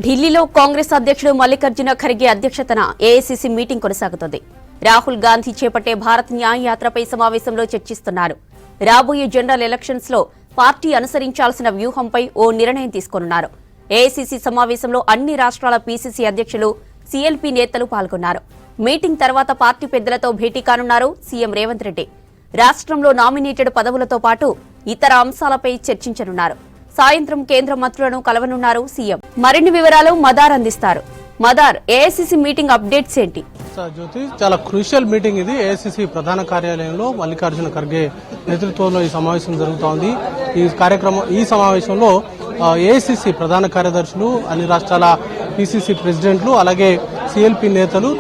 ఢిల్లీలో కాంగ్రెస్ అధ్యక్షుడు మల్లికార్జున ఖర్గే అధ్యక్షతన ఏఐసీసీ మీటింగ్ కొనసాగుతోంది. రాహుల్ గాంధీ చేపట్టే భారత్ న్యాయ యాత్రపై సమావేశంలో చర్చిస్తున్నారు. రాబోయే జనరల్ ఎలక్షన్స్ లో పార్టీ అనుసరించాల్సిన వ్యూహంపై ఓ నిర్ణయం తీసుకోనున్నారు. ఏఐసీసీ సమావేశంలో అన్ని రాష్ట్రాల పీసీసీ అధ్యక్షులు, సీఎల్పీ నేతలు పాల్గొన్నారు. మీటింగ్ తర్వాత పార్టీ పెద్దలతో భేటీ కానున్నారు సీఎం రేవంత్ రెడ్డి. రాష్ట్రంలో నామినేటెడ్ పదవులతో పాటు ఇతర అంశాలపై చర్చించనున్నారు. సాయంత్రం కేంద్ర మంత్రులను కలవనున్నారు సీఎం. మరిన్ని వివరాలు మదార్ అందిస్తారు. మదార్, ఏఐసీసీ మీటింగ్ అప్డేట్స్ ఏంటి? జ్యోతి, చాలా క్రూషియల్ మీటింగ్ ఇది. ఏఐసీసీ ప్రధాన కార్యాలయంలో మల్లికార్జున ఖర్గే నేతృత్వంలో ఈ సమావేశం జరుగుతోంది. ఈ సమావేశంలో ఏఐసీసీ ప్రధాన కార్యదర్శులు, అన్ని రాష్ట్రాల పీసీసీ ప్రెసిడెంట్లు, అలాగే సీఎల్పీ నేతలు,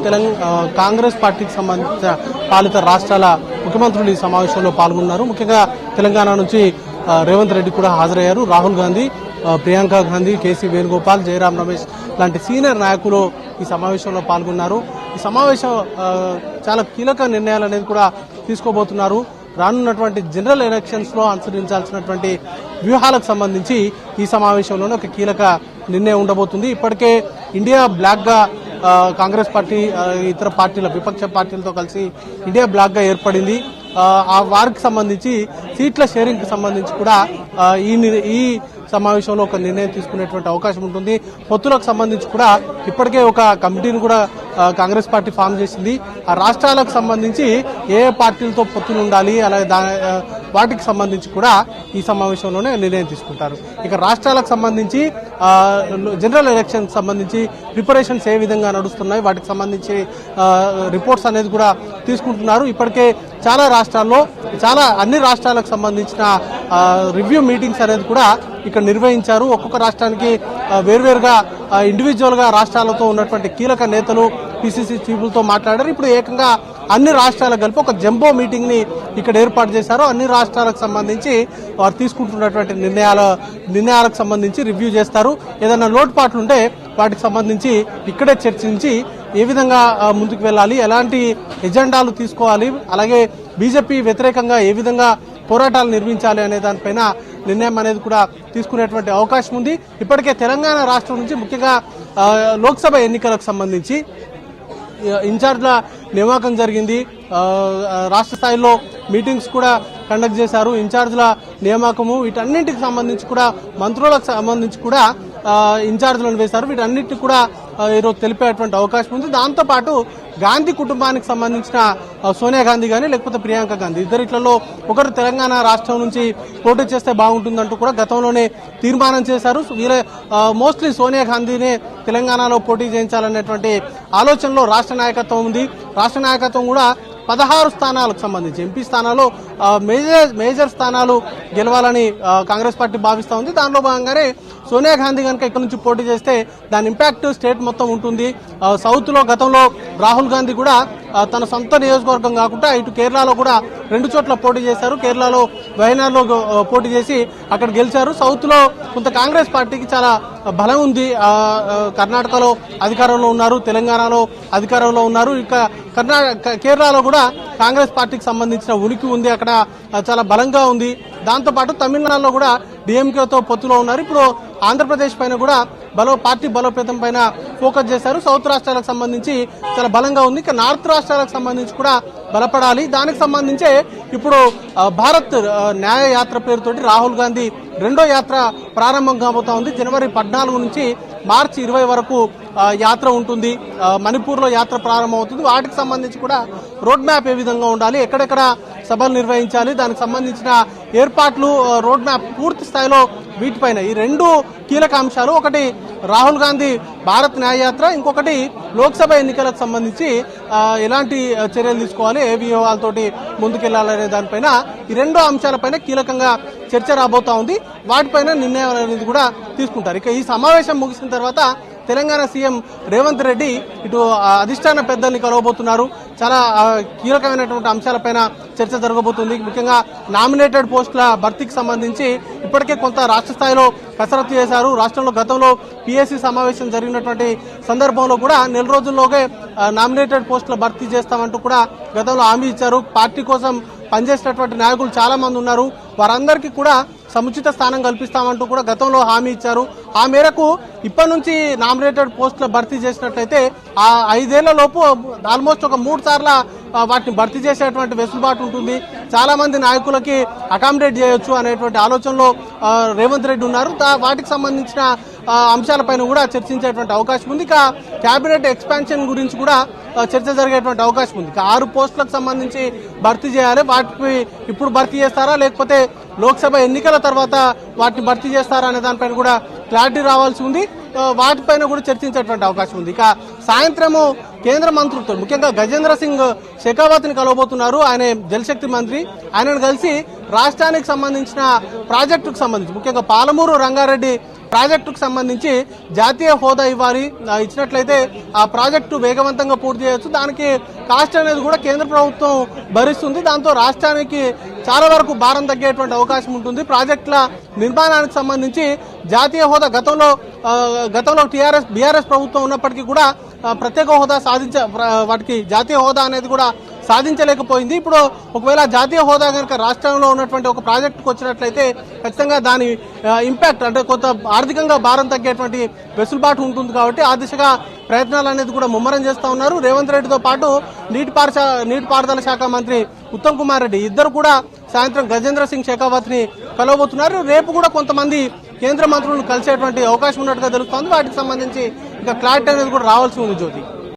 కాంగ్రెస్ పార్టీకి సంబంధించిన పాలిత రాష్ట్రాల ముఖ్యమంత్రులు ఈ సమావేశంలో పాల్గొన్నారు. ముఖ్యంగా తెలంగాణ నుంచి రేవంత్ రెడ్డి కూడా హాజరయ్యారు. రాహుల్ గాంధీ, ప్రియాంక గాంధీ, కేసీ వేణుగోపాల్, జయరాం రమేష్ లాంటి సీనియర్ నాయకులు ఈ సమావేశంలో పాల్గొన్నారు. ఈ సమావేశం చాలా కీలక నిర్ణయాలు అనేది కూడా తీసుకోబోతున్నారు. రానున్నటువంటి జనరల్ ఎలక్షన్స్ లో అనుసరించాల్సినటువంటి వ్యూహాలకు సంబంధించి ఈ సమావేశంలోనే ఒక కీలక నిర్ణయం ఉండబోతుంది. ఇప్పటికే ఇండియా బ్లాక్ గా కాంగ్రెస్ పార్టీ ఇతర పార్టీల విపక్ష పార్టీలతో కలిసి ఇండియా బ్లాక్ గా ఏర్పడింది. ఆ వారికి సంబంధించి సీట్ల షేరింగ్ కి సంబంధించి కూడా ఈ సమావేశంలో ఒక నిర్ణయం తీసుకునేటువంటి అవకాశం ఉంటుంది. పొత్తులకు సంబంధించి కూడా ఇప్పటికే ఒక కమిటీని కూడా కాంగ్రెస్ పార్టీ ఫామ్ చేసింది. ఆ రాష్ట్రాలకు సంబంధించి ఏ పార్టీలతో పొత్తులు ఉండాలి, అలాగే వాటికి సంబంధించి కూడా ఈ సమావేశంలోనే నిర్ణయం తీసుకుంటారు. ఇక రాష్ట్రాలకు సంబంధించి జనరల్ ఎలక్షన్ సంబంధించి ప్రిపరేషన్స్ ఏ విధంగా నడుస్తున్నాయి, వాటికి సంబంధించి రిపోర్ట్స్ అనేది కూడా తీసుకుంటున్నారు. ఇప్పటికే చాలా రాష్ట్రాల్లో అన్ని రాష్ట్రాలకు సంబంధించిన రివ్యూ మీటింగ్స్ అనేది కూడా ఇక్కడ నిర్వహించారు. ఒక్కొక్క రాష్ట్రానికి వేర్వేరుగా ఇండివిజువల్ గా రాష్ట్రాలతో ఉన్నటువంటి కీలక నేతలు, పీసీసీ చీఫ్లతో మాట్లాడారు. ఇప్పుడు ఏకంగా అన్ని రాష్ట్రాలకు కలిపి ఒక జంబో మీటింగ్ ని ఇక్కడ ఏర్పాటు చేశారు. అన్ని రాష్ట్రాలకు సంబంధించి వారు తీసుకుంటున్నటువంటి నిర్ణయాలకు సంబంధించి రివ్యూ చేస్తారు. ఏదైనా లోటుపాట్లు ఉంటే వాటికి సంబంధించి ఇక్కడే చర్చించి ఏ విధంగా ముందుకు వెళ్ళాలి, ఎలాంటి ఎజెండాలు తీసుకోవాలి, అలాగే బీజేపీ వ్యతిరేకంగా ఏ విధంగా పోరాటాలు నిర్మించాలి అనే దానిపైన నిర్ణయం అనేది కూడా తీసుకునేటువంటి అవకాశం ఉంది. ఇప్పటికే తెలంగాణ రాష్ట్రం నుంచి ముఖ్యంగా లోక్సభ ఎన్నికలకు సంబంధించి ఇన్ఛార్జ్ల నియామకం జరిగింది. రాష్ట్ర స్థాయిలో మీటింగ్స్ కూడా కండక్ట్ చేశారు. ఇన్ఛార్జ్ల నియామకము, వీటన్నింటికి సంబంధించి కూడా మంత్రులకు సంబంధించి కూడా ఇన్ఛార్జ్లను వేశారు. వీటన్నిటిని కూడా ఈరోజు తెలిపేటువంటి అవకాశం ఉంది. దాంతోపాటు గాంధీ కుటుంబానికి సంబంధించిన సోనియా గాంధీ కానీ లేకపోతే ప్రియాంక గాంధీ, ఇద్దరిట్లలో ఒకరు తెలంగాణ రాష్ట్రం నుంచి పోటీ చేస్తే బాగుంటుందంటూ కూడా గతంలోనే తీర్మానం చేశారు. వీరే మోస్ట్లీ సోనియా గాంధీనే తెలంగాణలో పోటీ చేయించాలనేటువంటి ఆలోచనలో రాష్ట్ర నాయకత్వం ఉంది. రాష్ట్ర నాయకత్వం కూడా 16 స్థానాలకు సంబంధించి ఎంపీ స్థానాలు మేజర్ స్థానాలు గెలవాలని కాంగ్రెస్ పార్టీ భావిస్తూ ఉంది. దానిలో భాగంగానే సోనియా గాంధీ కనుక ఇక్కడ నుంచి పోటీ చేస్తే దాని ఇంపాక్ట్ స్టేట్ మొత్తం ఉంటుంది. సౌత్ లో గతంలో రాహుల్ గాంధీ కూడా తన సొంత నియోజకవర్గం కాకుండా ఇటు కేరళలో కూడా 2 చోట్ల పోటీ చేశారు. కేరళలో వయనాడ్లో పోటీ చేసి అక్కడ గెలిచారు. సౌత్ లో కొంత కాంగ్రెస్ పార్టీకి చాలా బలం ఉంది. కర్ణాటకలో అధికారంలో ఉన్నారు, తెలంగాణలో అధికారంలో ఉన్నారు. ఇక కేరళలో కూడా కాంగ్రెస్ పార్టీకి సంబంధించిన ఉనికి ఉంది, అక్కడ చాలా బలంగా ఉంది. దాంతోపాటు తమిళనాడులో కూడా డిఎంకేతో పొత్తులో ఉన్నారు. ఇప్పుడు ఆంధ్రప్రదేశ్ పైన కూడా పార్టీ బలోపేతం పైన ఫోకస్ చేశారు. సౌత్ రాష్ట్రాలకు సంబంధించి చాలా బలంగా ఉంది. ఇక నార్త్ రాష్ట్రాలకు సంబంధించి కూడా బలపడాలి. దానికి సంబంధించే ఇప్పుడు భారత్ న్యాయ యాత్ర పేరుతోటి రాహుల్ గాంధీ 2వ యాత్ర ప్రారంభం కాబోతా ఉంది. జనవరి 14 నుంచి మార్చి 20 వరకు యాత్ర ఉంటుంది. మణిపూర్లో యాత్ర ప్రారంభమవుతుంది. వాటికి సంబంధించి కూడా రోడ్ మ్యాప్ ఏ విధంగా ఉండాలి, ఎక్కడెక్కడ సభలు నిర్వహించాలి, దానికి సంబంధించిన ఏర్పాట్లు, రోడ్ మ్యాప్ పూర్తి స్థాయిలో వీటిపైన ఈ 2 కీలక అంశాలు, ఒకటి రాహుల్ గాంధీ భారత్ న్యాయయాత్ర, ఇంకొకటి లోక్సభ ఎన్నికలకు సంబంధించి ఎలాంటి చర్యలు తీసుకోవాలి, ఏ వ్యూహాలతోటి ముందుకెళ్లాలనే దానిపైన ఈ 2 అంశాలపైన కీలకంగా చర్చ రాబోతా ఉంది. వాటిపైన నిర్ణయం అనేది కూడా తీసుకుంటారు. ఇక ఈ సమావేశం ముగిసిన తర్వాత తెలంగాణ సీఎం రేవంత్ రెడ్డి ఇటు అధిష్టాన పెద్దల్ని కలవబోతున్నారు. చాలా కీలకమైనటువంటి అంశాలపైన చర్చ జరగబోతుంది. ముఖ్యంగా నామినేటెడ్ పోస్టుల భర్తీకి సంబంధించి ఇప్పటికే కొంత రాష్ట్ర స్థాయిలో కసరత్తు చేశారు. రాష్ట్రంలో గతంలో పీఎస్సీ సమావేశం జరిగినటువంటి సందర్భంలో కూడా నెల రోజుల్లోగే నామినేటెడ్ పోస్టుల భర్తీ చేస్తామంటూ కూడా గతంలో హామీ ఇచ్చారు. పార్టీ కోసం పనిచేసినటువంటి నాయకులు చాలా మంది ఉన్నారు. వారందరికీ కూడా సముచిత స్థానం కల్పిస్తామంటూ కూడా గతంలో హామీ ఇచ్చారు. ఆ మేరకు ఇప్పటి నుంచి నామినేటెడ్ పోస్టుల భర్తీ చేసినట్లయితే ఆ 5 ఏళ్ల లోపు ఆల్మోస్ట్ ఒక 3 సార్ల వాటిని భర్తీ చేసేటువంటి వెసులుబాటు ఉంటుంది. చాలా మంది నాయకులకి అకామిడేట్ చేయొచ్చు అనేటువంటి ఆలోచనలో రేవంత్ రెడ్డి ఉన్నారు. వాటికి సంబంధించిన అంశాలపైన కూడా చర్చించేటువంటి అవకాశం ఉంది. ఇక కేబినెట్ ఎక్స్పాన్షన్ గురించి కూడా చర్చ జరిగేటువంటి అవకాశం ఉంది. 6 పోస్టులకు సంబంధించి భర్తీ చేయాలి. వాటికి ఇప్పుడు భర్తీ చేస్తారా లేకపోతే లోక్సభ ఎన్నికల తర్వాత వాటిని భర్తీ చేస్తారా అనే దానిపైన కూడా క్లారిటీ రావాల్సి ఉంది. వాటిపైన కూడా చర్చించేటువంటి అవకాశం ఉంది. ఇక సాయంత్రము కేంద్ర మంత్రులతో ముఖ్యంగా గజేంద్ర సింగ్ షెకావత్ ని కలవబోతున్నారు. ఆయన జలశక్తి మంత్రి. ఆయనను కలిసి రాష్ట్రానికి సంబంధించిన ప్రాజెక్టుకు సంబంధించి ముఖ్యంగా పాలమూరు రంగారెడ్డి ప్రాజెక్టుకు సంబంధించి జాతీయ హోదా ఇవ్వాలి. ఇచ్చినట్లయితే ఆ ప్రాజెక్టు వేగవంతంగా పూర్తి చేయొచ్చు. దానికి కాస్ట్ అనేది కూడా కేంద్ర ప్రభుత్వం భరిస్తుంది. దాంతో రాష్ట్రానికి చాలా వరకు భారం తగ్గేటువంటి అవకాశం ఉంటుంది. ప్రాజెక్టుల నిర్మాణానికి సంబంధించి జాతీయ హోదా గతంలో బీఆర్ఎస్ ప్రభుత్వం ఉన్నప్పటికీ కూడా ప్రత్యేక హోదా వాటికి జాతీయ హోదా అనేది కూడా సాధించలేకపోయింది. ఇప్పుడు ఒకవేళ జాతీయ హోదా కనుక రాష్ట్రంలో ఉన్నటువంటి ఒక ప్రాజెక్టుకు వచ్చినట్లయితే ఖచ్చితంగా దాని ఇంపాక్ట్ అంటే కొంత ఆర్థికంగా భారం తగ్గేటువంటి వెసులుబాటు ఉంటుంది. కాబట్టి ఆ దిశగా ప్రయత్నాలు అనేది కూడా ముమ్మరం చేస్తా ఉన్నారు. రేవంత్ రెడ్డితో పాటు నీటిపారుదల శాఖ మంత్రి ఉత్తమ్ కుమార్ రెడ్డి ఇద్దరు కూడా సాయంత్రం గజేంద్ర సింగ్ షెకావత్ ని కలవబోతున్నారు. రేపు కూడా కొంతమంది కేంద్ర మంత్రులను కలిసేటువంటి అవకాశం ఉన్నట్టుగా తెలుస్తోంది. వాటికి సంబంధించి ఇంకా క్లారిటీ అనేది కూడా రావాల్సి ఉంది. జ్యోతి.